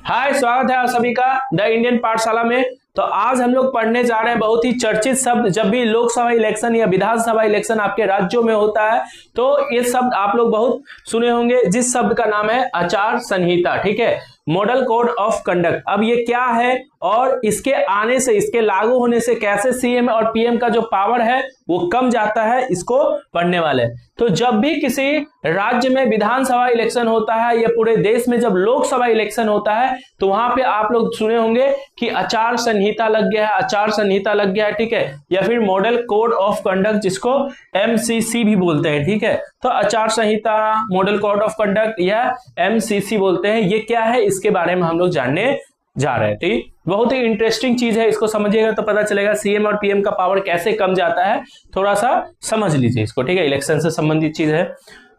हाय, स्वागत है आप सभी का द इंडियन पाठशाला में। तो आज हम लोग पढ़ने जा रहे हैं बहुत ही चर्चित शब्द। जब भी लोकसभा इलेक्शन या विधानसभा इलेक्शन आपके राज्यों में होता है तो ये शब्द आप लोग बहुत सुने होंगे, जिस शब्द का नाम है आचार संहिता। ठीक है, मॉडल कोड ऑफ कंडक्ट। अब ये क्या है और इसके आने से, इसके लागू होने से कैसे सीएम और पीएम का जो पावर है वो कम जाता है, इसको पढ़ने वाले। तो जब भी किसी राज्य में विधानसभा इलेक्शन होता है या पूरे देश में जब लोकसभा इलेक्शन होता है तो वहां पे आप लोग सुने होंगे कि आचार संहिता लग गया है, आचार संहिता लग गया है। ठीक है, या फिर मॉडल कोड ऑफ कंडक्ट, जिसको एमसीसी भी बोलते हैं। ठीक है, तो आचार संहिता, मॉडल कोड ऑफ कंडक्ट या एमसीसी बोलते हैं। ये क्या है, इसके बारे में हम लोग जानने जा रहे हैं। ठीक, बहुत ही इंटरेस्टिंग चीज है, इसको समझिएगा तो पता चलेगा सीएम और पीएम का पावर कैसे कम जाता है। थोड़ा सा समझ लीजिए इसको। ठीक है, इलेक्शन से संबंधित चीज है।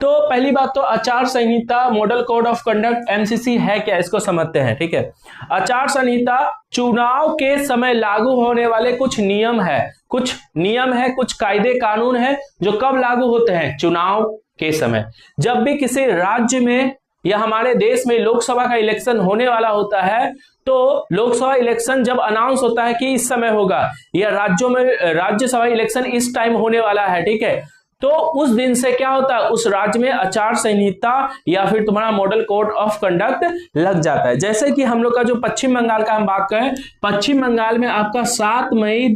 तो पहली बात तो आचार संहिता, model code of conduct, MCC है क्या, इसको समझते हैं। ठीक है, आचार संहिता चुनाव के समय लागू होने वाले कुछ नियम है, कुछ कायदे कानून है जो कब लागू होते हैं, चुनाव के समय। जब भी किसी राज्य में या हमारे देश में लोकसभा का इलेक्शन होने वाला होता है तो लोकसभा इलेक्शन जब अनाउंस होता है कि इस समय होगा, या राज्यों में राज्यसभा इलेक्शन इस टाइम होने वाला है, ठीक है, तो उस दिन से क्या होता है, उस राज्य में आचार संहिता या फिर तुम्हारा मॉडल कोड ऑफ कंडक्ट लग जाता है। जैसे कि हम लोग का जो पश्चिम बंगाल का हम बात करें, पश्चिम बंगाल में आपका 7 मई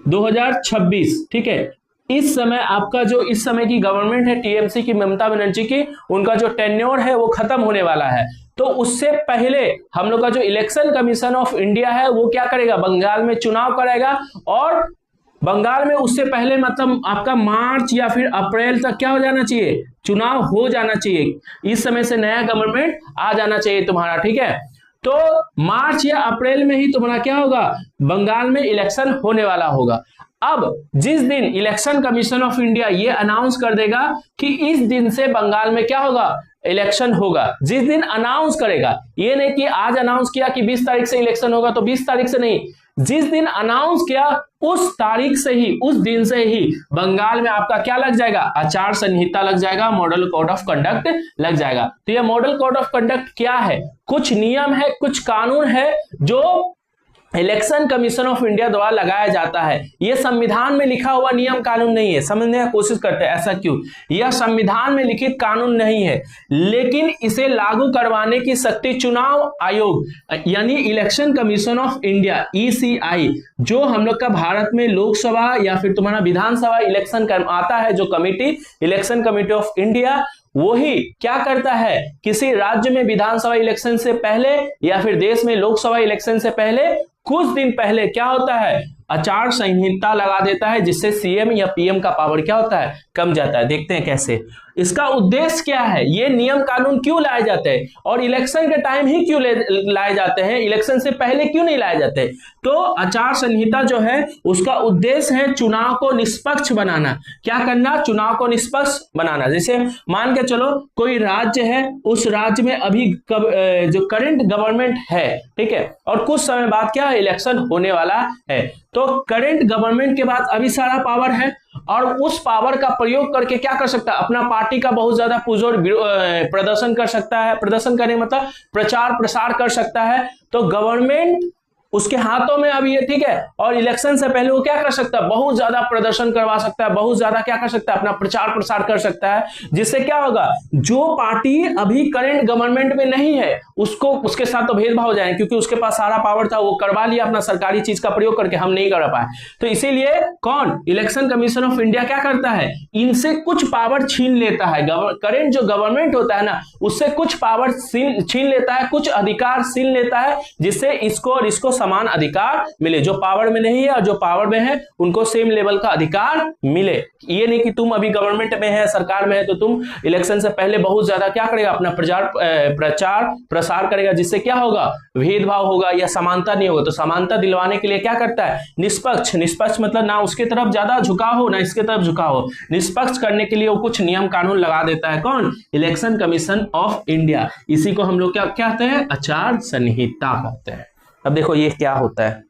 2026, ठीक है, इस समय आपका जो इस समय की गवर्नमेंट है टीएमसी की, ममता बनर्जी की, उनका जो टेन्योर है वो खत्म होने वाला है। तो उससे पहले हम लोग का जो इलेक्शन कमीशन ऑफ इंडिया है वो क्या करेगा, बंगाल में चुनाव करेगा। और बंगाल में उससे पहले मतलब आपका मार्च या फिर अप्रैल तक क्या हो जाना चाहिए, चुनाव हो जाना चाहिए। इस समय से नया गवर्नमेंट आ जाना चाहिए तुम्हारा। ठीक है, तो मार्च या अप्रैल में ही तुम्हारा क्या होगा, बंगाल में इलेक्शन होने वाला होगा। अब जिस दिन इलेक्शन कमीशन ऑफ इंडिया ये अनाउंस कर देगा कि इस दिन से बंगाल में क्या होगा, इलेक्शन होगा, जिस दिन अनाउंस करेगा, ये नहीं कि आज अनाउंस किया कि 20 तारीख से इलेक्शन होगा तो 20 तारीख से नहीं, जिस दिन अनाउंस किया उस तारीख से ही, उस दिन से ही बंगाल में आपका क्या लग जाएगा, आचार संहिता लग जाएगा, मॉडल कोड ऑफ कंडक्ट लग जाएगा। तो ये मॉडल कोड ऑफ कंडक्ट क्या है, कुछ नियम है, कुछ कानून है जो इलेक्शन कमीशन ऑफ इंडिया द्वारा लगाया जाता है। यह संविधान में लिखा हुआ नियम कानून नहीं है। समझने की कोशिश करते हैं, ऐसा क्यों, यह संविधान में लिखित कानून नहीं है, लेकिन इसे लागू करवाने की शक्ति चुनाव आयोग यानी election commission of India, ECI, जो हम लोग का भारत में लोकसभा या फिर तुम्हारा विधानसभा इलेक्शन आता है, जो committee, election committee of India, वही क्या करता है, किसी राज्य में विधानसभा इलेक्शन से पहले या फिर देश में लोकसभा इलेक्शन से पहले कुछ दिन पहले क्या होता है, आचार संहिता लगा देता है, जिससे सीएम या पीएम का पावर क्या होता है, कम जाता है। देखते हैं कैसे, इसका उद्देश्य क्या है, ये नियम कानून क्यों लाए जाते हैं और इलेक्शन के टाइम ही क्यों लाए जाते हैं, इलेक्शन से पहले क्यों नहीं लाए जाते। तो आचार संहिता जो है उसका उद्देश्य है चुनाव को निष्पक्ष बनाना। क्या करना, चुनाव को निष्पक्ष बनाना। जैसे मान के चलो कोई राज्य है, उस राज्य में अभी जो करंट गवर्नमेंट है, ठीक है, और कुछ समय बाद क्या इलेक्शन होने वाला है, तो करंट गवर्नमेंट के बाद अभी सारा पावर है और उस पावर का प्रयोग करके क्या कर सकता है, अपना पार्टी का बहुत ज्यादा पुरजोर प्रदर्शन कर सकता है। प्रदर्शन करने मतलब प्रचार प्रसार कर सकता है। तो गवर्नमेंट उसके हाथों में अभी है, ठीक है, और इलेक्शन से पहले वो क्या कर सकता है, बहुत ज्यादा प्रदर्शन करवा सकता है, बहुत ज्यादा क्या कर सकता है, अपना प्रचार प्रसार कर सकता है, जिससे क्या होगा, जो पार्टी अभी करंट गवर्नमेंट में नहीं है उसको, उसके साथ तो भेदभाव हो जाए, क्योंकि उसके पास सारा पावर था, वो करवा लिया अपना सरकारी चीज का प्रयोग करके, हम नहीं कर पाए। तो इसीलिए कौन, इलेक्शन कमीशन ऑफ इंडिया क्या करता है, इनसे कुछ पावर छीन लेता है। करंट जो गवर्नमेंट होता है ना, उससे कुछ पावर छीन लेता है, कुछ अधिकार छीन लेता है, जिससे इसको और इसको समान अधिकार मिले। जो पावर में नहीं है और जो पावर में है उनको सेम लेवल का अधिकार मिले। ये नहीं कि तुम अभी गवर्नमेंट में है, सरकार में है, तो तुम इलेक्शन से पहले बहुत ज्यादा क्या करेगा, अपना प्रचार प्रसार करेगा, जिससे क्या होगा, भेदभाव होगा या समानता नहीं होगा। तो समानता दिलवाने के लिए क्या करता है, निष्पक्ष, निष्पक्ष मतलब ना उसके तरफ ज्यादा झुकाव हो ना इसके तरफ झुकाव हो, निष्पक्ष करने के लिए वो कुछ नियम कानून लगा देता है। कौन, इलेक्शन कमीशन ऑफ इंडिया। इसी को हम लोग क्या कहते हैं, आचार संहिता कहते हैं। अब देखो ये क्या होता है,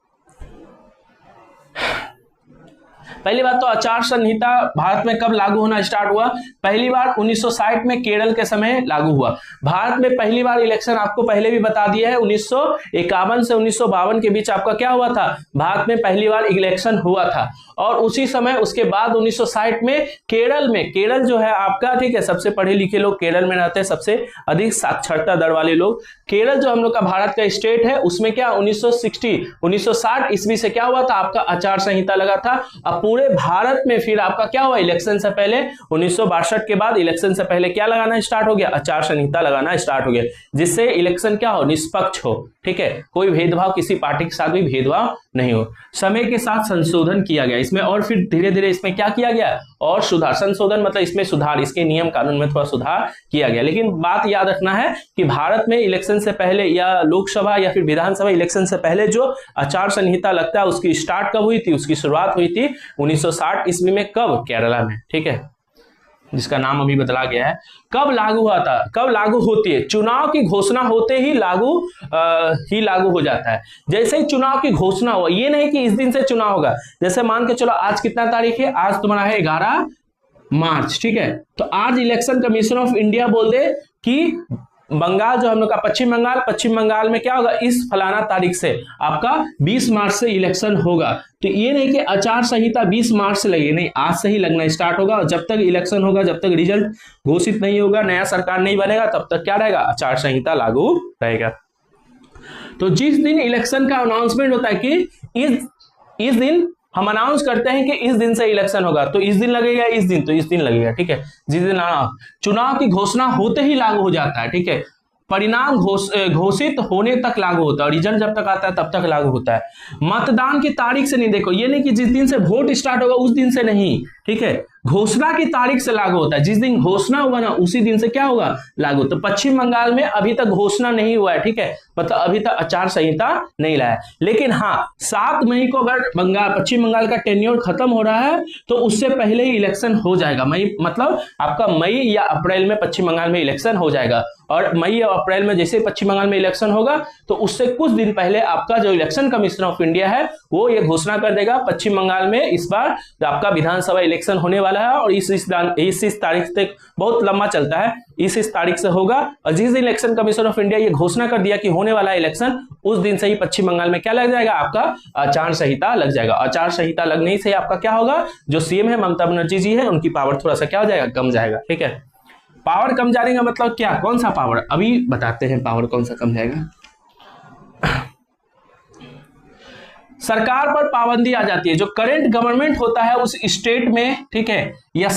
पहली बात तो आचार संहिता भारत में कब लागू होना स्टार्ट हुआ? पहली बार 1960 में केरल के समय लागू हुआ। भारत में पहली बार इलेक्शन आपको पहले भी बता दिया है 1951 से 1952 के बीच आपका क्या हुआ था? भारत में पहली बार इलेक्शन हुआ था। और उसी समय उसके बाद 1960 में केरल जो है आपका, ठीक है, सबसे पढ़े लिखे लोग केरल में रहते हैं, सबसे अधिक साक्षरता दर वाले लोग। केरल जो हम लोग का भारत का स्टेट है उसमें क्या 1960 ईस्वी से क्या हुआ था? आपका आचार संहिता लगा था। अब पूरे भारत में फिर आपका क्या हुआ? इलेक्शन से पहले 1962 के बाद इलेक्शन से पहले क्या लगाना स्टार्ट हो गया? आचार संहिता लगाना स्टार्ट हो गया, जिससे इलेक्शन क्या हो? निष्पक्ष हो, ठीक है, कोई भेदभाव, किसी पार्टी के साथ भी भेदभाव नहीं हो। समय के साथ संशोधन किया गया इसमें, और फिर धीरे धीरे इसमें क्या किया गया? और सुधार, संशोधन मतलब इसमें सुधार, इसके नियम कानून में थोड़ा सुधार किया गया। लेकिन बात याद रखना है कि भारत में इलेक्शन से पहले या लोकसभा या फिर विधानसभा इलेक्शन से पहले जो आचार संहिता लगता है उसकी स्टार्ट कब हुई थी? उसकी शुरुआत हुई थी 1960 ईस्वी में। कब? केरला में, ठीक है, जिसका नाम अभी बदला गया है। कब लागू हुआ था? कब लागू होती है? चुनाव की घोषणा होते ही लागू हो जाता है। जैसे ही चुनाव की घोषणा हुआ, ये नहीं कि इस दिन से चुनाव होगा। जैसे मान के चलो आज कितना तारीख है? आज तुम्हारा है 11 मार्च, ठीक है। तो आज इलेक्शन कमीशन ऑफ इंडिया बोल दे कि बंगाल जो हम लोग का पश्चिम बंगाल में क्या होगा? इस फलाना तारीख से आपका 20 मार्च से इलेक्शन होगा। तो ये नहीं कि आचार संहिता 20 मार्च से लगी, नहीं, आज से ही लगना स्टार्ट होगा। और जब तक इलेक्शन होगा, जब तक रिजल्ट घोषित नहीं होगा, नया सरकार नहीं बनेगा, तब तक क्या रहेगा? आचार संहिता लागू रहेगा। तो जिस दिन इलेक्शन का अनाउंसमेंट होता है कि इस दिन हम अनाउंस करते हैं कि इस दिन से इलेक्शन होगा, तो इस दिन लगेगा, इस दिन, तो इस दिन लगेगा, ठीक है। जिस दिन चुनाव की घोषणा होते ही लागू हो जाता है, ठीक है। परिणाम घोषित होने तक लागू होता है, और रिजल्ट जब तक आता है तब तक लागू होता है। मतदान की तारीख से नहीं, देखो ये नहीं कि जिस दिन से वोट स्टार्ट होगा उस दिन से नहीं, ठीक है, घोषणा की तारीख से लागू होता है। जिस दिन घोषणा हुआ ना उसी दिन से क्या होगा? लागू। तो पश्चिम बंगाल में अभी तक घोषणा नहीं हुआ है, ठीक है, मतलब अभी तक आचार संहिता नहीं लाया। लेकिन हाँ, 7 मई को अगर पश्चिम बंगाल का टेन्योर खत्म हो रहा है तो उससे पहले ही इलेक्शन हो जाएगा। मई मतलब आपका मई या अप्रैल में पश्चिम बंगाल में इलेक्शन हो जाएगा। और मई या अप्रैल में जैसे पश्चिम बंगाल में इलेक्शन होगा तो उससे कुछ दिन पहले आपका जो इलेक्शन कमीशन ऑफ इंडिया है वो ये घोषणा कर देगा पश्चिम बंगाल में इस बार आपका विधानसभा इलेक्शन होने वाला है, और इस तारीख तक बहुत लंबा चलता है, इस तारीख से होगा। और जिस दिन इलेक्शन कमीशन ऑफ इंडिया ये घोषणा कर दिया कि होने वाला है इलेक्शन, उस दिन से ही पश्चिम बंगाल में क्या लग जाएगा? आपका आचार संहिता लग जाएगा। आचार संहिता लगने से आपका क्या होगा? जो सीएम है ममता बनर्जी जी है, उनकी पावर थोड़ा सा क्या हो जाएगा? कम जाएगा, ठीक है। पावर कम जाने का मतलब क्या? कौन सा पावर? अभी बताते हैं पावर कौन सा कम जाएगा। सरकार पर पाबंदी आ जाती है। जो करंट गवर्नमेंट होता है उस स्टेट में, ठीक है, या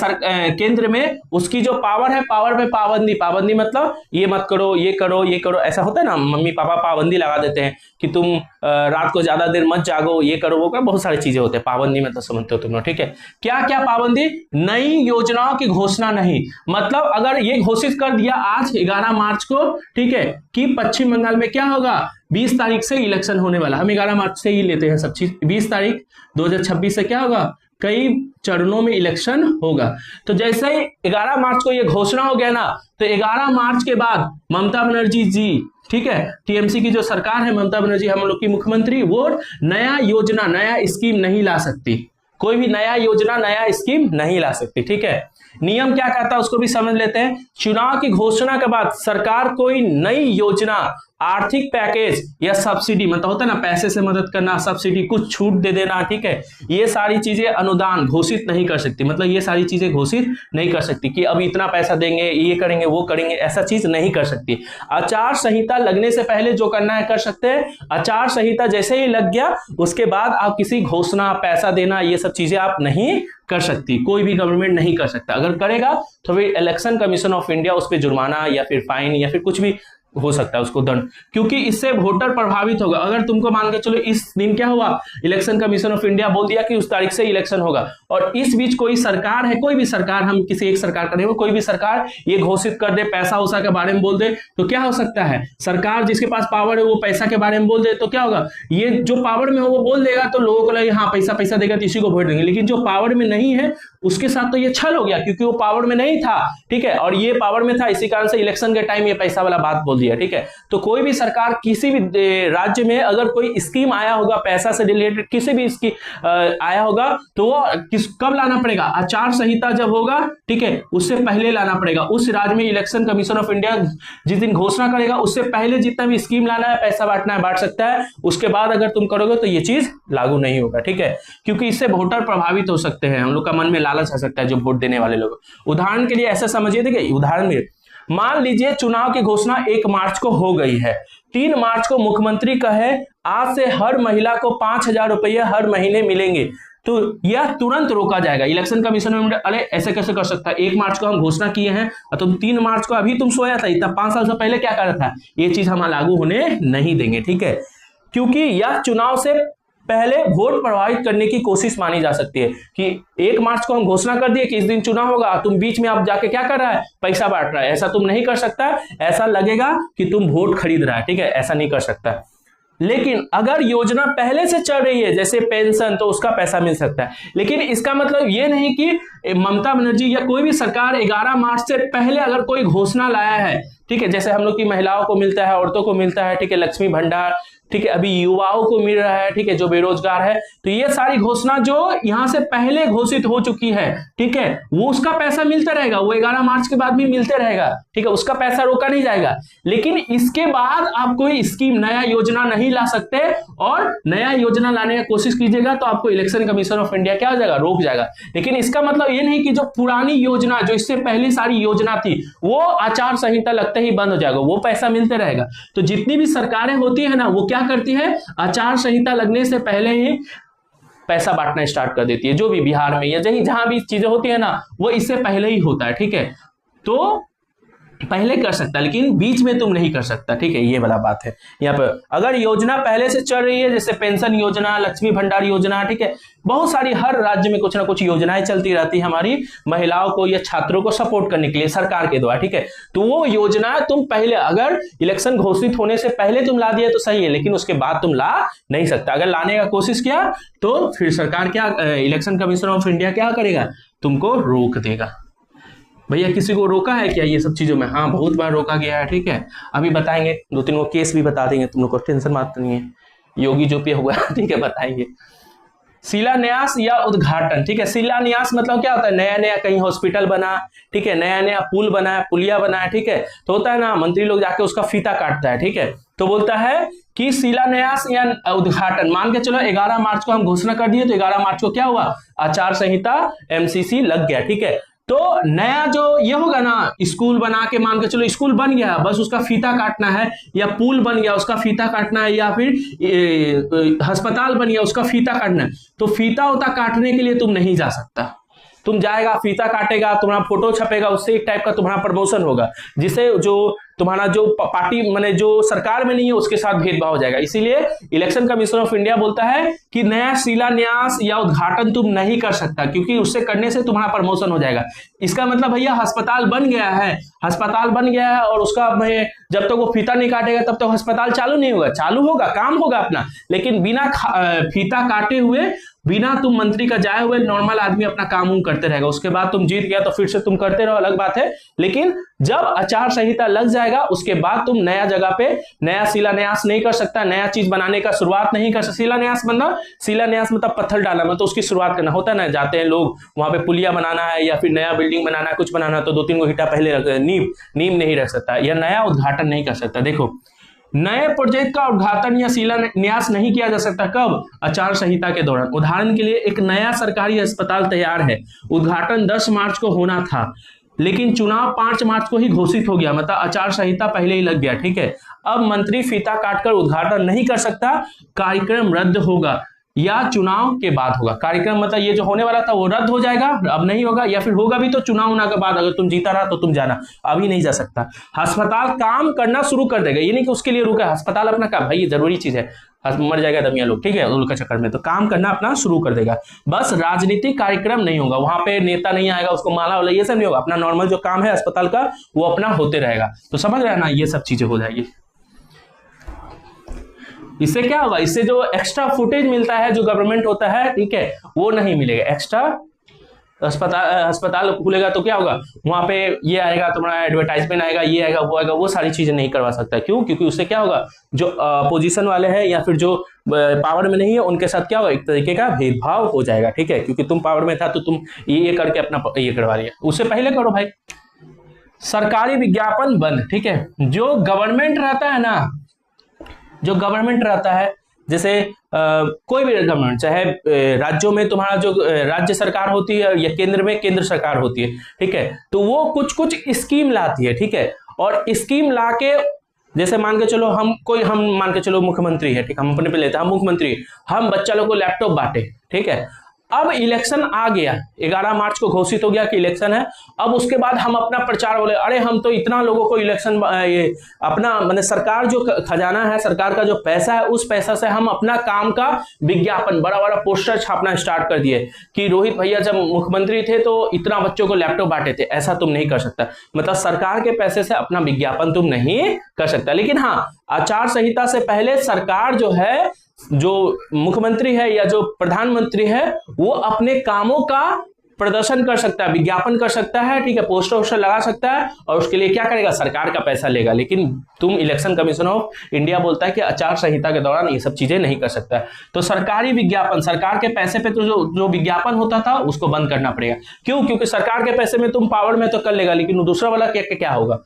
केंद्र में, उसकी जो पावर है, पावर पे पाबंदी मतलब ये मत करो, ये करो, ये करो, ऐसा होता है ना। मम्मी पापा पाबंदी लगा देते हैं कि तुम रात को ज्यादा देर मत जागो, ये करो, वो करो, बहुत सारी चीजें होते हैं। पाबंदी मतलब समझते हो तुम लोग, ठीक है। क्या क्या पाबंदी? नई योजनाओं की घोषणा नहीं, मतलब अगर ये घोषित कर दिया आज 11 मार्च को, ठीक है, कि पश्चिम बंगाल में क्या होगा? 20 तारीख से इलेक्शन होने वाला। हम 11 मार्च से ही लेते हैं सब चीज। 20 तारीख 2026 से क्या होगा? कई चरणों में इलेक्शन होगा। तो जैसे ही 11 मार्च को ये घोषणा हो गया ना, तो 11 मार्च के बाद ममता बनर्जी जी, ठीक है, टीएमसी की जो सरकार है, ममता बनर्जी हम लोग की मुख्यमंत्री, वो नया योजना, नया स्कीम नहीं ला सकती। कोई भी नया योजना, नया स्कीम नहीं ला सकती, ठीक है। नियम क्या कहता है उसको भी समझ लेते हैं। चुनाव की घोषणा के बाद सरकार कोई नई योजना, आर्थिक पैकेज या सब्सिडी, मतलब होता है ना पैसे से मदद करना, सब्सिडी, कुछ छूट दे देना, ठीक है, ये सारी चीजें, अनुदान घोषित नहीं कर सकती। मतलब ये सारी चीजें घोषित नहीं कर सकती कि अब इतना पैसा देंगे, ये करेंगे, वो करेंगे, ऐसा चीज नहीं कर सकती। आचार संहिता लगने से पहले जो करना है कर सकते हैं। आचार संहिता जैसे ही लग गया उसके बाद आप किसी घोषणा, पैसा देना, ये सब चीजें आप नहीं कर सकती, कोई भी गवर्नमेंट नहीं कर सकता। अगर करेगा तो फिर इलेक्शन कमीशन ऑफ इंडिया उस पर जुर्माना या फिर फाइन या फिर कुछ भी हो सकता है उसको दंड, क्योंकि इससे वोटर प्रभावित होगा। अगर तुमको मान के चलो इस दिन क्या हुआ, इलेक्शन कमीशन ऑफ इंडिया बोल दिया कि उस तारीख से इलेक्शन होगा, और इस बीच कोई सरकार है, कोई भी सरकार, हम किसी एक सरकार का नहीं, कोई भी सरकार ये घोषित कर दे, पैसा वैसा के बारे में बोल दे, तो क्या हो सकता है? सरकार जिसके पास पावर है वो पैसा के बारे में बोल दे तो क्या होगा? ये जो पावर में हो वो बोल देगा तो लोगों को लगे हाँ पैसा देगा तो इसी को वोट देंगे। लेकिन जो पावर में नहीं है उसके साथ तो ये छल हो गया, क्योंकि वो पावर में नहीं था, ठीक है, और ये पावर में था, इसी कारण से इलेक्शन के टाइम ये पैसा वाला बात बोल दिया। दिया, ठीक है। तो कोई भी सरकार किसी भी राज्य में अगर कोई स्कीम आया होगा, पैसा से रिलेटेड किसी भी इसकी आया होगा, तो वो कब लाना पड़ेगा, आचार संहिता जब होगा, ठीक है, उससे पहले लाना पड़ेगा। उस राज्य में इलेक्शन कमीशन ऑफ इंडिया जिस दिन घोषणा करेगा उससे पहले जितना भी स्कीम लाना है, पैसा बांटना है, बांट सकता है। उसके बाद अगर तुम करोगे तो ये चीज लागू नहीं होगा, ठीक है, क्योंकि इससे वोटर प्रभावित हो सकते हैं, हम लोग का मन में लालच आ सकता है जो वोट देने वाले लोग। उदाहरण के लिए ऐसा समझिए, देखिए उदाहरण में मान लीजिए चुनाव की घोषणा 1 मार्च को हो गई है, 3 मार्च को मुख्यमंत्री कहे आज से हर महिला को 5,000 रुपये हर महीने मिलेंगे, तो यह तुरंत रोका जाएगा। इलेक्शन कमीशन में अरे ऐसे कैसे कर सकता है, 1 मार्च को हम घोषणा किए हैं और तुम 3 मार्च को अभी तुम सोया था, इतना 5 साल से पहले क्या कर रहा था, ये चीज हम लागू होने नहीं देंगे, ठीक है, क्योंकि यह चुनाव से पहले वोट प्रभावित करने की कोशिश मानी जा सकती है कि 1 मार्च को हम घोषणा कर दिए कि इस दिन चुनाव होगा, तुम बीच में आप जाके क्या कर रहा है, पैसा बांट रहा है, ऐसा तुम नहीं कर सकता। ऐसा लगेगा कि तुम वोट खरीद रहा है, ठीक है, ऐसा नहीं कर सकता। लेकिन अगर योजना पहले से चल रही है जैसे पेंशन, तो उसका पैसा मिल सकता है। लेकिन इसका मतलब ये नहीं कि ममता बनर्जी या कोई भी सरकार 11 मार्च से पहले अगर कोई घोषणा लाया है, ठीक है, जैसे हम लोग की महिलाओं को मिलता है, औरतों को मिलता है, ठीक है, लक्ष्मी भंडार, ठीक है, अभी युवाओं को मिल रहा है, ठीक है, जो बेरोजगार है, तो ये सारी घोषणा जो यहां से पहले घोषित हो चुकी है, ठीक है, वो उसका पैसा मिलता रहेगा, वो 11 मार्च के बाद भी मिलते रहेगा, ठीक है, उसका पैसा रोका नहीं जाएगा। लेकिन इसके बाद आप कोई स्कीम नया योजना नहीं ला सकते, और नया योजना लाने की कोशिश कीजिएगा तो आपको इलेक्शन कमीशन ऑफ इंडिया क्या हो जाएगा, रोक जाएगा। लेकिन इसका मतलब ये नहीं कि जो पुरानी योजना, जो इससे पहली सारी योजना थी, वो आचार संहिता लगते ही बंद हो जाएगा, वो पैसा मिलते रहेगा। तो जितनी भी सरकारें होती है ना, वो क्या करती है, आचार संहिता लगने से पहले ही पैसा बांटना स्टार्ट कर देती है। जो भी बिहार में या जहां भी चीजें होती है ना, वो इससे पहले ही होता है, ठीक है, तो पहले कर सकता है, लेकिन बीच में तुम नहीं कर सकता, ठीक है, ये वाला बात है यहाँ पर। अगर योजना पहले से चल रही है, जैसे पेंशन योजना, लक्ष्मी भंडार योजना, ठीक है, बहुत सारी हर राज्य में कुछ ना कुछ योजनाएं चलती रहती है हमारी महिलाओं को या छात्रों को सपोर्ट करने के लिए सरकार के द्वारा, ठीक है, तो वो योजना तुम पहले अगर इलेक्शन घोषित होने से पहले तुम ला दिया तो सही है, लेकिन उसके बाद तुम ला नहीं सकता। अगर लाने का कोशिश किया तो फिर सरकार क्या, इलेक्शन कमीशन ऑफ इंडिया क्या करेगा, तुमको रोक देगा। भैया किसी को रोका है क्या ये सब चीजों में? हाँ, बहुत बार रोका गया है, ठीक है, अभी बताएंगे, 2-3 केस भी बता देंगे, तुम लोग को टेंशन मत नहीं है, योगी जो पे हुआ, ठीक है, बताएंगे। शिलान्यास या उद्घाटन, ठीक है, शिलान्यास मतलब क्या होता है, नया नया कहीं हॉस्पिटल बना, ठीक है, नया नया पुल बना है, पुलिया बना है, ठीक है, तो होता है ना, मंत्री लोग जाके उसका फीता काटता है, ठीक है, तो बोलता है कि शिलान्यास या उद्घाटन, मान के चलो 11 मार्च को हम घोषणा कर दिए, तो 11 मार्च को क्या हुआ, आचार संहिता MCC लग गया, ठीक है, तो नया जो ये होगा ना, स्कूल बना के, मान के चलो स्कूल बन गया, बस उसका फीता काटना है, या पुल बन गया उसका फीता काटना है, या फिर अस्पताल बन गया उसका फीता काटना है, तो फीता उता काटने के लिए तुम नहीं जा सकता। तुम जाएगा, फीता काटेगा, तुम्हारा फोटो छपेगा, उससे एक टाइप का तुम्हारा प्रमोशन होगा, जिससे जो तुम्हारा जो पार्टी माने जो सरकार में नहीं है उसके साथ भेदभाव हो जाएगा। इसीलिए इलेक्शन कमीशन ऑफ इंडिया बोलता है कि नया शिलान्यास या उद्घाटन तुम नहीं कर सकता, क्योंकि उससे करने से तुम्हारा प्रमोशन हो जाएगा। इसका मतलब भैया अस्पताल बन गया है, अस्पताल बन गया है, और उसका जब तक वो फीता नहीं काटेगा तब तक अस्पताल चालू नहीं होगा, चालू होगा, काम होगा अपना, लेकिन बिना फीता काटे हुए, बिना तुम मंत्री का जाए हुए नॉर्मल आदमी अपना काम करते रहेगा। उसके बाद तुम जीत गया तो फिर से तुम करते रहो, अलग बात है, लेकिन जब आचार संहिता लग जाएगा उसके बाद तुम नया जगह पे नया शिलान्यास नहीं कर सकता, नया चीज बनाने का शुरुआत नहीं कर सकता। शिलान्यास मतलब पत्थर डालना, मतलब उसकी शुरुआत करना होता है ना, जाते हैं लोग वहां पे पुलिया बनाना है या फिर नया बिल्डिंग बनाना है, कुछ बनाना है, तो 2-3 गो ईंटा पहले रख, नींव नहीं रख सकता, या नया उद्घाटन नहीं कर सकता। देखो, नए प्रोजेक्ट का उद्घाटन या शिलान्यास नहीं किया जा सकता, कब, आचार संहिता के दौरान। उदाहरण के लिए एक नया सरकारी अस्पताल तैयार है, उद्घाटन 10 मार्च को होना था, लेकिन चुनाव 5 मार्च को ही घोषित हो गया, मतलब आचार संहिता पहले ही लग गया, ठीक है, अब मंत्री फीता काटकर उद्घाटन नहीं कर सकता, कार्यक्रम रद्द होगा या चुनाव के बाद होगा। कार्यक्रम मतलब ये जो होने वाला था वो रद्द हो जाएगा, अब नहीं होगा, या फिर होगा भी तो चुनाव होने के बाद, अगर तुम जीता रहा तो तुम जाना, अभी नहीं जा सकता। अस्पताल काम करना शुरू कर देगा, ये नहीं कि उसके लिए रुका, अस्पताल अपना काम, भाई ये जरूरी चीज है, मर जाएगा दमिया लोग, ठीक है, उनका चक्कर में, तो काम करना अपना शुरू कर देगा। बस राजनीतिक कार्यक्रम नहीं होगा, वहां पे नेता नहीं आएगा, उसको माला वाला ये सब नहीं होगा, अपना नॉर्मल जो काम है अस्पताल का वो अपना होते रहेगा। तो समझ रहे हैं ना, ये सब चीजें हो जाएगी। इससे क्या होगा, इससे जो एक्स्ट्रा फुटेज मिलता है जो गवर्नमेंट होता है, ठीक है, वो नहीं मिलेगा, एक्स्ट्रा अस्पताल खुलेगा तो क्या होगा, वहां पे ये आएगा, तुम्हारा एडवर्टाइजमेंट आएगा, ये आएगा, वो आएगा, वो सारी चीजें नहीं करवा सकता। क्यों? क्योंकि उससे क्या होगा, जो पोजीशन वाले हैं या फिर जो पावर में नहीं है उनके साथ क्या होगा, एक तरीके का भेदभाव हो जाएगा। ठीक है, क्योंकि तुम पावर में था तो तुम ये करके अपना ये करवा लिया, उससे पहले करो भाई। सरकारी विज्ञापन बंद। ठीक है, जो गवर्नमेंट रहता है ना, जो गवर्नमेंट रहता है, जैसे कोई भी गवर्नमेंट, चाहे राज्यों में तुम्हारा जो राज्य सरकार होती है या केंद्र में केंद्र सरकार होती है, ठीक है, तो वो कुछ कुछ स्कीम लाती है। ठीक है, और स्कीम ला के, जैसे मान के चलो हम मान के चलो मुख्यमंत्री है, ठीक है, हम अपने पे लेते हैं, हम मुख्यमंत्री, हम बच्चा लोग को लैपटॉप बांटे। ठीक है, अब इलेक्शन आ गया, 11 मार्च को घोषित हो गया कि इलेक्शन है। अब उसके बाद हम अपना प्रचार बोले, अरे हम तो इतना लोगों को इलेक्शन, ये अपना मतलब सरकार जो खजाना है, सरकार का जो पैसा है, उस पैसा से हम अपना काम का विज्ञापन, बड़ा बड़ा पोस्टर छापना स्टार्ट कर दिए कि रोहित भैया जब मुख्यमंत्री थे तो इतना बच्चों को लैपटॉप बांटे थे। ऐसा तुम नहीं कर सकता, मतलब सरकार के पैसे से अपना विज्ञापन तुम नहीं कर सकता। लेकिन हाँ, आचार संहिता से पहले सरकार जो है, जो मुख्यमंत्री है या जो प्रधानमंत्री है, वो अपने कामों का प्रदर्शन कर सकता है, विज्ञापन कर सकता है। ठीक है, पोस्टर वोस्टर लगा सकता है, और उसके लिए क्या करेगा, सरकार का पैसा लेगा। लेकिन तुम इलेक्शन कमीशन ऑफ इंडिया बोलता है कि आचार संहिता के दौरान ये सब चीजें नहीं कर सकता है। तो सरकारी विज्ञापन, सरकार के पैसे पे तो जो विज्ञापन होता था उसको बंद करना पड़ेगा। क्यों? क्योंकि सरकार के पैसे में तुम पावर में तो कर लेगा, लेकिन दूसरा वाला क्या होगा,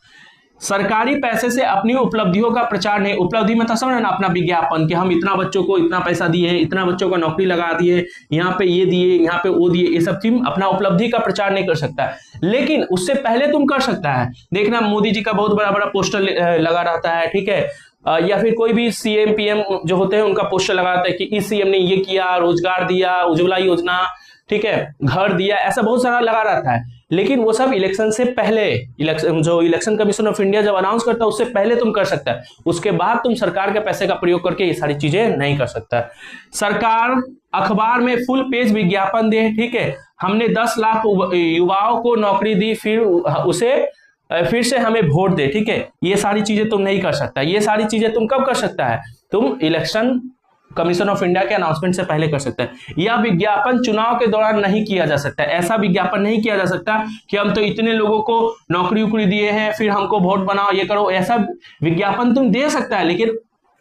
सरकारी पैसे से अपनी उपलब्धियों का प्रचार नहीं, उपलब्धि में तो समझ ना, अपना विज्ञापन कि हम इतना बच्चों को इतना पैसा दिए, इतना बच्चों को नौकरी लगा दिए, यहाँ पे ये दिए, यहाँ पे वो दिए, ये सब चीज अपना उपलब्धि का प्रचार नहीं कर सकता है। लेकिन उससे पहले तुम कर सकता है। देखना, मोदी जी का बहुत बड़ा बड़ा पोस्टर लगा रहता है। ठीक है, या फिर कोई भी सीएम पीएम जो होते हैं उनका पोस्टर लगा रहता है कि इस सीएम ने ये किया, रोजगार दिया, उज्ज्वला योजना, ठीक है, घर दिया, ऐसा बहुत सारा लगा रहता है। लेकिन वो सब इलेक्शन से पहले, जो इलेक्शन कमीशन ऑफ इंडिया जब अनाउंस करता है उससे पहले तुम कर सकता है। उसके बाद तुम सरकार के पैसे का प्रयोग करके ये सारी चीजें नहीं कर सकता। सरकार अखबार में फुल पेज विज्ञापन दे। ठीक है, हमने 10 लाख युवाओं को नौकरी दी, फिर से हमें वोट दे। ठीक है, ये सारी चीजें तुम नहीं कर सकता। ये सारी चीजें तुम कब कर सकता है, तुम इलेक्शन कमीशन ऑफ इंडिया के अनाउंसमेंट से पहले कर सकते हैं। यह विज्ञापन चुनाव के दौरान नहीं किया जा सकता। ऐसा विज्ञापन नहीं किया जा सकता कि हम तो इतने लोगों को नौकरी उकरी दिए हैं, फिर हमको वोट बनाओ, ये करो। ऐसा विज्ञापन तुम दे सकता है, लेकिन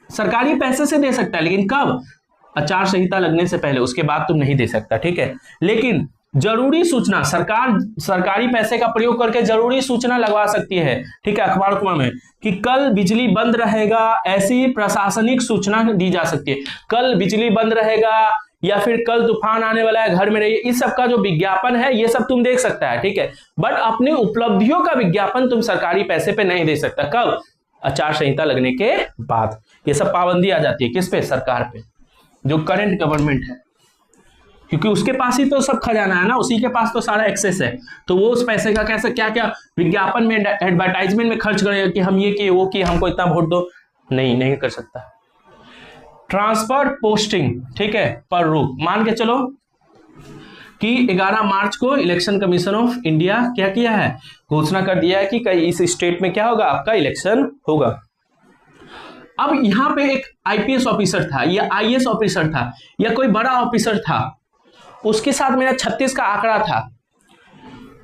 सरकारी पैसे से दे सकता है, लेकिन कब, आचार संहिता लगने से पहले। उसके बाद तुम नहीं दे सकता। ठीक है, लेकिन जरूरी सूचना, सरकार सरकारी पैसे का प्रयोग करके जरूरी सूचना लगवा सकती है। ठीक है, अखबार में कि कल बिजली बंद रहेगा, ऐसी प्रशासनिक सूचना दी जा सकती है। कल बिजली बंद रहेगा, या फिर कल तूफान आने वाला है, घर में रहिए, इस सब का जो विज्ञापन है ये सब तुम देख सकता है। ठीक है, बट अपनी उपलब्धियों का विज्ञापन तुम सरकारी पैसे पे नहीं दे सकता। कब, आचार संहिता लगने के बाद। ये सब पाबंदी आ जाती है किस पे, सरकार पे, जो करंट गवर्नमेंट है, क्योंकि उसके पास ही तो सब खजाना है ना, उसी के पास तो सारा एक्सेस है। तो वो उस पैसे का कैसे क्या क्या विज्ञापन में, एडवर्टाइजमेंट में खर्च करेगा कि हम ये किए, वो किए, हमको इतना वोट दो। नहीं कर सकता। ट्रांसफर पोस्टिंग, ठीक है, पर रोक। मान के चलो कि 11 मार्च को इलेक्शन कमीशन ऑफ इंडिया क्या किया है, घोषणा कर दिया है कि कई इस स्टेट में क्या होगा, आपका इलेक्शन होगा। अब यहां पे एक आईपीएस ऑफिसर था या आईएएस ऑफिसर था या कोई बड़ा ऑफिसर था, उसके साथ मेरा 36 का आंकड़ा था।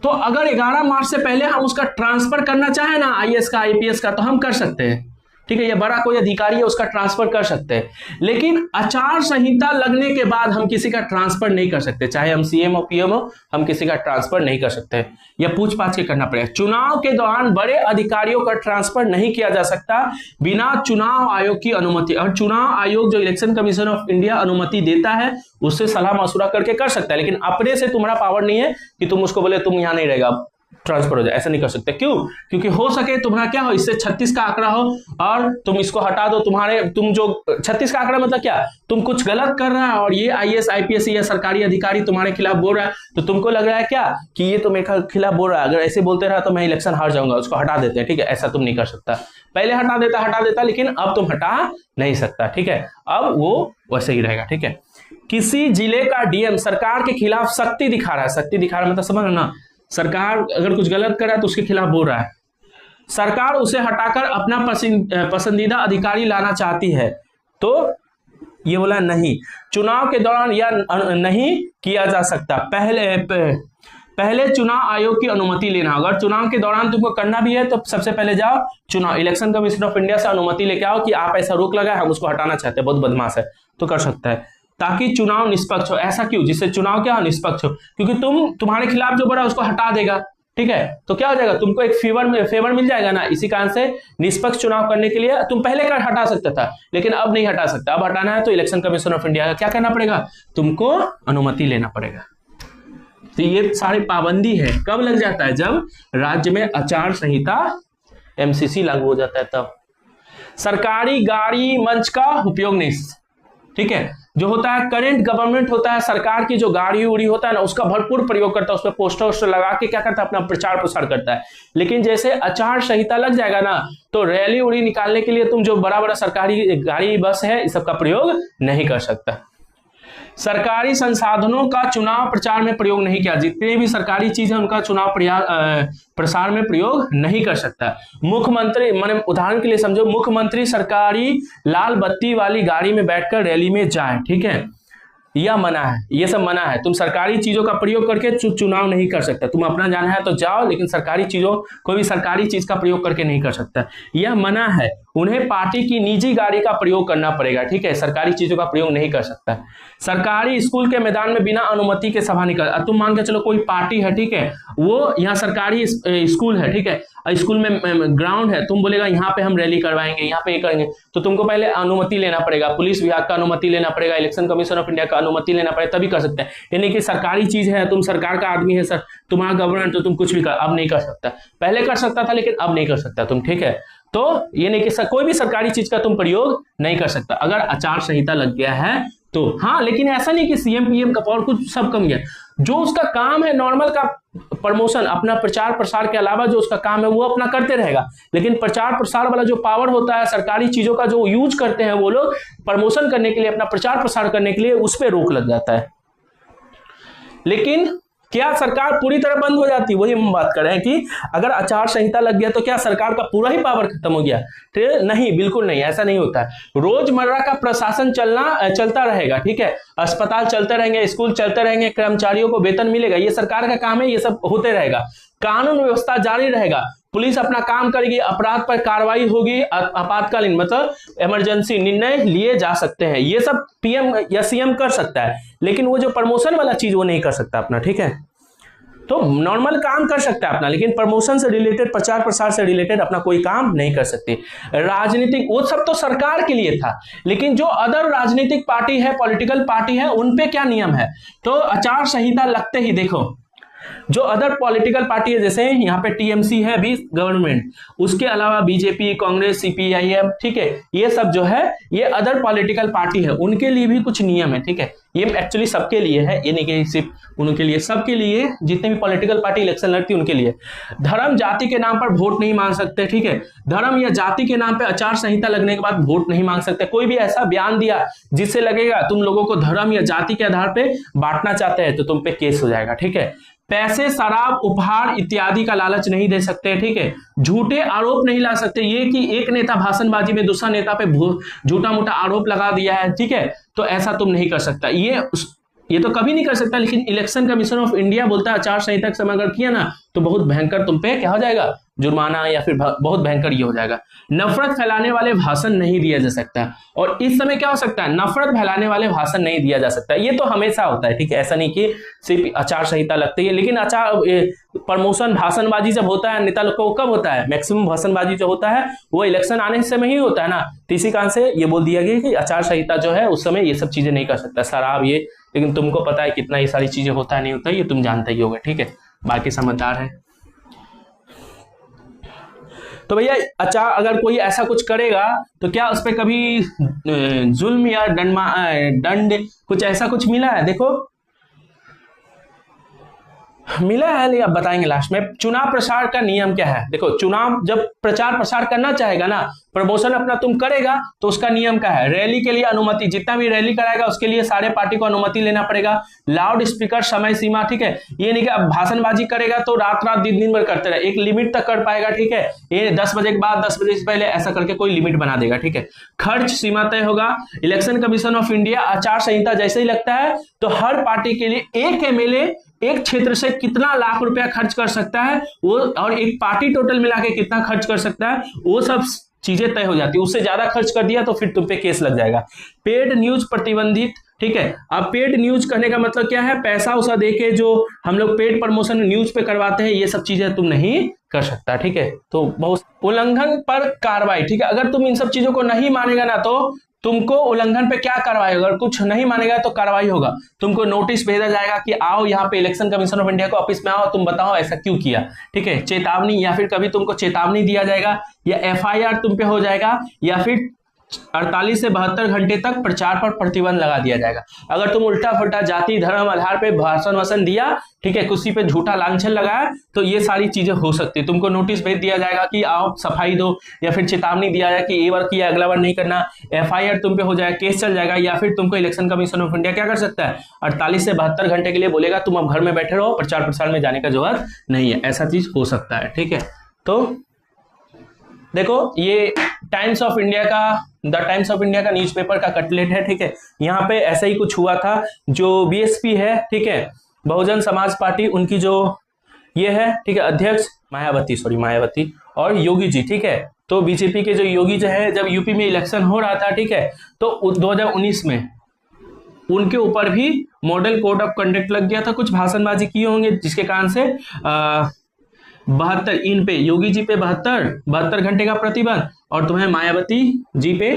तो अगर 11 मार्च से पहले हम उसका ट्रांसफर करना चाहे ना, आईएएस का, आईपीएस का, तो हम कर सकते हैं। ठीक है, ये बड़ा कोई अधिकारी है उसका ट्रांसफर कर सकते हैं। लेकिन आचार संहिता लगने के बाद हम किसी का ट्रांसफर नहीं कर सकते, चाहे हम सीएम हो पीएम हो, हम किसी का ट्रांसफर नहीं कर सकते। या पूछ पाछ के करना पड़ेगा। चुनाव के दौरान बड़े अधिकारियों का ट्रांसफर नहीं किया जा सकता बिना चुनाव आयोग की अनुमति। और चुनाव आयोग जो इलेक्शन कमीशन ऑफ इंडिया अनुमति देता है उससे सलाह मशुरा करके कर सकता है, लेकिन अपने से तुम्हारा पावर नहीं है कि तुम उसको बोले तुम यहां नहीं रहेगा, ट्रांसफर हो जाए, ऐसा नहीं कर सकते। क्यों? क्योंकि हो सके तुम्हारा क्या हो, इससे 36 का आंकड़ा हो और तुम इसको हटा दो। तुम जो 36 का आंकड़ा मतलब क्या, तुम कुछ गलत कर रहा है और ये आईएएस आईपीएस या सरकारी अधिकारी तुम्हारे खिलाफ बोल रहा है, तो तुमको लग रहा है क्या कि ये तो मेरे खिलाफ बोल रहा है, अगर ऐसे बोलते रहा तो मैं इलेक्शन हार जाऊंगा, उसको हटा देते हैं। ठीक है, ऐसा तुम नहीं कर सकता। पहले हटा देता, लेकिन अब तुम हटा नहीं सकता। ठीक है, अब वो वैसे ही रहेगा। ठीक है, किसी जिले का डीएम सरकार के खिलाफ शक्ति दिखा रहा है, शक्ति दिखा रहा है मतलब समझ ना, सरकार अगर कुछ गलत कर रहा है तो उसके खिलाफ बोल रहा है, सरकार उसे हटाकर अपना पसंदीदा अधिकारी लाना चाहती है, तो ये बोला नहीं, चुनाव के दौरान यह नहीं किया जा सकता। पहले चुनाव आयोग की अनुमति लेना होगा। अगर चुनाव के दौरान तुमको करना भी है तो सबसे पहले जाओ चुनाव इलेक्शन कमीशन ऑफ इंडिया से अनुमति लेके आओ कि आप ऐसा रोक लगा, हम उसको हटाना चाहते हैं, बहुत बदमाश है, तो कर सकता है, ताकि चुनाव निष्पक्ष हो। ऐसा क्यों? जिससे चुनाव क्या हो, निष्पक्ष हो, क्योंकि तुम्हारे खिलाफ जो बड़ा उसको हटा देगा, ठीक है, तो क्या हो जाएगा, तुमको एक फेवर मिल जाएगा ना। इसी कारण से निष्पक्ष चुनाव करने के लिए तुम पहले कर हटा सकता था, लेकिन अब नहीं हटा सकता। अब हटाना है तो इलेक्शन कमीशन ऑफ इंडिया का क्या करना पड़ेगा, तुमको अनुमति लेना पड़ेगा। तो ये सारी पाबंदी है, कब लग जाता है, जब राज्य में आचार संहिता एमसीसी लागू हो जाता है तब। सरकारी गाड़ी मंच का उपयोग नहीं, ठीक है, जो होता है करंट गवर्नमेंट होता है, सरकार की जो गाड़ी उड़ी होता है ना, उसका भरपूर प्रयोग करता है, उस पर पोस्टर वोस्टर लगा के क्या करता है, अपना प्रचार प्रसार करता है। लेकिन जैसे आचार संहिता लग जाएगा ना, तो रैली उड़ी निकालने के लिए तुम जो बड़ा बड़ा सरकारी गाड़ी बस है, इस सब का प्रयोग नहीं कर सकता। सरकारी संसाधनों का चुनाव प्रचार में प्रयोग नहीं किया, जितने भी सरकारी चीज है उनका चुनाव प्रसार में प्रयोग नहीं कर सकता। मुख्यमंत्री, माने उदाहरण के लिए समझो, मुख्यमंत्री सरकारी लाल बत्ती वाली गाड़ी में बैठकर रैली में जाए, ठीक है, यह मना है, ये सब मना है। तुम सरकारी चीजों का प्रयोग करके चुनाव नहीं कर सकते। तुम अपना जाना है तो जाओ, लेकिन सरकारी चीजों, कोई भी सरकारी चीज का प्रयोग करके नहीं कर सकता, यह मना है। उन्हें पार्टी की निजी गाड़ी का प्रयोग करना पड़ेगा, ठीक है, सरकारी चीजों का प्रयोग नहीं कर सकता। सरकारी स्कूल के मैदान में बिना अनुमति के सभा निकल, तुम मान के चलो कोई पार्टी है, ठीक है, वो यहाँ सरकारी स्कूल है, ठीक है, स्कूल में ग्राउंड है, तुम बोलेगा यहाँ पे हम रैली करवाएंगे, यहाँ पे ये करेंगे, तो तुमको पहले अनुमति लेना पड़ेगा, पुलिस विभाग का अनुमति लेना पड़ेगा, इलेक्शन कमीशन ऑफ इंडिया का अनुमति लेना पड़ेगा, तभी कर सकते हैं। यानी कि सरकारी चीज है, तुम सरकार का आदमी है, सर तुम्हारा गवर्नमेंट, तो तुम कुछ भी कर, अब नहीं कर सकता। पहले कर सकता था, लेकिन अब नहीं कर सकता तुम, ठीक है। तो ये नहीं कि कोई भी सरकारी चीज का तुम प्रयोग नहीं कर सकता अगर आचार संहिता लग गया है तो। हाँ, लेकिन ऐसा नहीं कि सीएम पीएम का और कुछ सब कम गया, जो उसका काम है नॉर्मल का प्रमोशन, अपना प्रचार प्रसार के अलावा जो उसका काम है वो अपना करते रहेगा। लेकिन प्रचार प्रसार वाला जो पावर होता है, सरकारी चीजों का जो यूज करते हैं वो लोग प्रमोशन करने के लिए, अपना प्रचार प्रसार करने के लिए, उस पर रोक लग जाता है। लेकिन क्या सरकार पूरी तरह बंद हो जाती? वही हम बात कर रहे हैं कि अगर आचार संहिता लग गया तो क्या सरकार का पूरा ही पावर खत्म हो गया? नहीं, बिल्कुल नहीं, ऐसा नहीं होता है। रोजमर्रा का प्रशासन चलता रहेगा, ठीक है, अस्पताल चलते रहेंगे, स्कूल चलते रहेंगे, कर्मचारियों को वेतन मिलेगा, ये सरकार का काम है, ये सब होते रहेगा। कानून व्यवस्था जारी रहेगा, पुलिस अपना काम करेगी, अपराध पर कार्रवाई होगी, आपातकालीन मतलब इमरजेंसी निर्णय लिए जा सकते हैं, ये सब पीएम या सीएम कर सकता है। लेकिन वो जो प्रमोशन वाला चीज वो नहीं कर सकता अपना, ठीक है। तो नॉर्मल काम कर सकता है अपना, लेकिन प्रमोशन से रिलेटेड, प्रचार प्रसार से रिलेटेड अपना कोई काम नहीं कर सकती। राजनीतिक, वो सब तो सरकार के लिए था, लेकिन जो अदर राजनीतिक पार्टी है, पॉलिटिकल पार्टी है, उन पे क्या नियम है? तो आचार संहिता लगते ही देखो, जो अदर पॉलिटिकल पार्टी है, जैसे यहाँ पे टीएमसी है अभी गवर्नमेंट, उसके अलावा बीजेपी, कांग्रेस, सीपीआईएम, ठीक है, ये सब जो है ये अदर पॉलिटिकल पार्टी है, उनके लिए भी कुछ नियम है, ठीक है। ये एक्चुअली सबके लिए है, ये नहीं कि सिर्फ उनके लिए, सबके लिए, जितने भी पॉलिटिकल पार्टी इलेक्शन लड़ती है उनके लिए। धर्म जाति के नाम पर वोट नहीं मांग सकते, ठीक है, धर्म या जाति के नाम पर आचार संहिता लगने के बाद वोट नहीं मांग सकते। कोई भी ऐसा बयान दिया जिससे लगेगा तुम लोगों को धर्म या जाति के आधार पर बांटना चाहते हैं तो तुम पे केस हो जाएगा, ठीक है। पैसे, शराब, उपहार इत्यादि का लालच नहीं दे सकते, ठीक है। झूठे आरोप नहीं ला सकते, ये कि एक नेता भाषणबाजी में दूसरा नेता पे झूठा मोटा आरोप लगा दिया है, ठीक है, तो ऐसा तुम नहीं कर सकता, ये तो कभी नहीं कर सकता। लेकिन इलेक्शन कमीशन ऑफ इंडिया बोलता है आचार संहिता के समय अगर किया ना तो बहुत भयंकर तुम पे क्या हो जाएगा, जुर्माना, या फिर बहुत भयंकर ये हो जाएगा। नफरत फैलाने वाले भाषण नहीं दिया जा सकता, और इस समय क्या हो सकता है, नफरत फैलाने वाले भाषण नहीं दिया जा सकता। ये तो हमेशा होता है, ठीक है, ऐसा नहीं कि सिर्फ आचार संहिता लगती है। लेकिन प्रमोशन, भाषणबाजी जब होता है नेता लोग को, कब होता है? मैक्सिमम भाषणबाजी जो होता है वो इलेक्शन आने से में ही होता है ना। तो इसी कारण से ये बोल दिया गया कि आचार संहिता जो है उस समय ये सब चीजें नहीं कर सकता, शराब ये। लेकिन तुमको पता है कितना ये सारी चीजें होता है नहीं होता है, ये तुम जानते ही होगे, ठीक है, बाकी समझदार है। तो भैया अच्छा, अगर कोई ऐसा कुछ करेगा तो क्या उस पर कभी जुल्म या दंड कुछ ऐसा कुछ मिला है? देखो मिला है, नहीं अब बताएंगे लास्ट में। चुनाव प्रसार का नियम क्या है? देखो, चुनाव जब प्रचार प्रसार करना चाहेगा ना, प्रमोशन अपना तुम करेगा, तो उसका नियम क्या है? रैली के लिए अनुमति, जितना भी रैली कराएगा उसके लिए सारे पार्टी को अनुमति लेना पड़ेगा। लाउड स्पीकर, समय सीमा, ठीक है, ये नहीं कि अब भाषणबाजी करेगा तो रात रात दिन दिन भर करते रहे, एक लिमिट तक कर पाएगा, ठीक है, ये 10 बजे के बाद 10 बजे से पहले ऐसा करके कोई लिमिट बना देगा, ठीक है। खर्च सीमा तय होगा। इलेक्शन कमीशन ऑफ इंडिया आचार संहिता जैसे ही लगता है तो हर पार्टी के लिए 1 MLA एक क्षेत्र से कितना लाख रुपया खर्च कर सकता है वो, और एक पार्टी टोटल मिला के कितना खर्च कर सकता है, वो सब चीजें तय हो जाती है। उससे ज्यादा खर्च कर दिया तो फिर तुम पे केस लग जाएगा। पेड न्यूज प्रतिबंधित, ठीक है। अब पेड न्यूज कहने का मतलब क्या है, पैसा उसा देके जो हम लोग पेड प्रमोशन न्यूज पे करवाते हैं, ये सब चीजें तुम नहीं कर सकता, ठीक है। तो बहुत उल्लंघन पर कार्रवाई, ठीक है। अगर तुम इन सब चीजों को नहीं मानेगा ना तो तुमको उल्लंघन पे क्या कार्रवाई होगा, अगर कुछ नहीं मानेगा तो कार्रवाई होगा। तुमको नोटिस भेजा जाएगा कि आओ यहाँ पे इलेक्शन कमीशन ऑफ इंडिया को ऑफिस में आओ, तुम बताओ ऐसा क्यों किया, ठीक है। चेतावनी, या फिर कभी तुमको चेतावनी दिया जाएगा, या FIR तुम पे हो जाएगा, या फिर 48 से 72 घंटे तक प्रचार पर प्रतिबंध लगा दिया जाएगा। अगर तुम उल्टा फुल्टा जाति धर्म आधार पे भाषण वासन दिया, ठीक है, किसी पे झूठा लांछन लगाया, तो ये सारी चीजें हो सकती है। तुमको नोटिस भेज दिया जाएगा कि आओ सफाई दो, या फिर चेतावनी दिया जाए कि ये बार किया अगला बार नहीं करना, FIR तुम पे हो जाएगा, केस चल जाएगा। या फिर तुमको इलेक्शन कमीशन ऑफ इंडिया क्या कर सकता है, 48 से 72 घंटे के लिए बोलेगा तुम अब घर में बैठे रहो, प्रचार प्रसार में जाने का जरूरत नहीं है। ऐसा चीज हो सकता है, ठीक है। तो देखो ये टाइम्स ऑफ इंडिया का, द टाइम्स ऑफ इंडिया का न्यूज़पेपर का कटलेट है, ठीक है। यहाँ पे ऐसा ही कुछ हुआ था। जो BSP है, ठीक है, बहुजन समाज पार्टी, उनकी जो ये है, ठीक है, अध्यक्ष मायावती और योगी जी, ठीक है। तो बीजेपी के जो योगी जो है, जब यूपी में इलेक्शन हो रहा था, ठीक है, तो 2019 में उनके ऊपर भी मॉडल कोड ऑफ कंडक्ट लग गया था। कुछ भाषणबाजी किए होंगे जिसके कारण से 72 इन पे योगी जी पे 72 घंटे का प्रतिबंध, और तुम्हें मायावती जी पे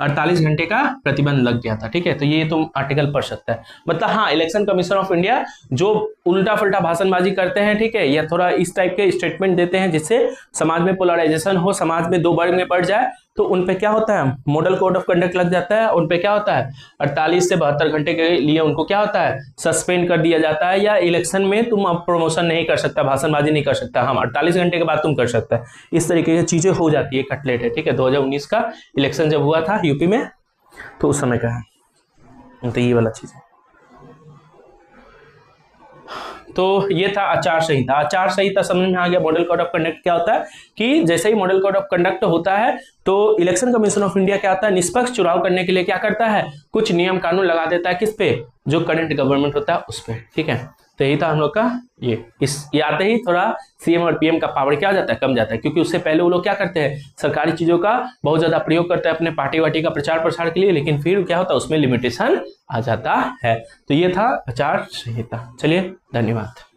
48 घंटे का प्रतिबंध लग गया था, ठीक है। तो ये तुम आर्टिकल पढ़ सकता है। मतलब हाँ, इलेक्शन कमीशन ऑफ इंडिया जो उल्टा फुल्टा भाषणबाजी करते हैं, ठीक है, या थोड़ा इस टाइप के स्टेटमेंट देते हैं जिससे समाज में पोलराइजेशन हो, समाज में दो वर्ग में बढ़ जाए, तो उन पे क्या होता है, मॉडल कोड ऑफ कंडक्ट लग जाता है। उन पे क्या होता है, 48 से 72 घंटे के लिए उनको क्या होता है, सस्पेंड कर दिया जाता है, या इलेक्शन में तुम अब प्रमोशन नहीं कर सकता, भाषणबाजी नहीं कर सकता, हम 48 घंटे के बाद तुम कर सकता है। इस तरीके की चीजें हो जाती है, कटलेट है, ठीक है। 2019 का इलेक्शन जब हुआ था यूपी में, तो उस समय का है, तो ये वाला चीज है। तो ये था आचार संहिता। आचार संहिता समझ में आ गया। मॉडल कोड ऑफ कंडक्ट क्या होता है कि जैसे ही मॉडल कोड ऑफ कंडक्ट होता है तो इलेक्शन कमीशन ऑफ इंडिया क्या होता है, निष्पक्ष चुनाव करने के लिए क्या करता है, कुछ नियम कानून लगा देता है, किस पे, जो करंट गवर्नमेंट होता है उस पे, ठीक है। तो यही था हम लोग का ये आते ही थोड़ा CM और PM का पावर क्या हो जाता है, कम जाता है, क्योंकि उससे पहले वो लोग क्या करते हैं, सरकारी चीजों का बहुत ज्यादा प्रयोग करते हैं अपने पार्टी वार्टी का प्रचार प्रसार के लिए, लेकिन फिर क्या होता है उसमें लिमिटेशन आ जाता है। तो ये था आचार संहिता। चलिए, धन्यवाद।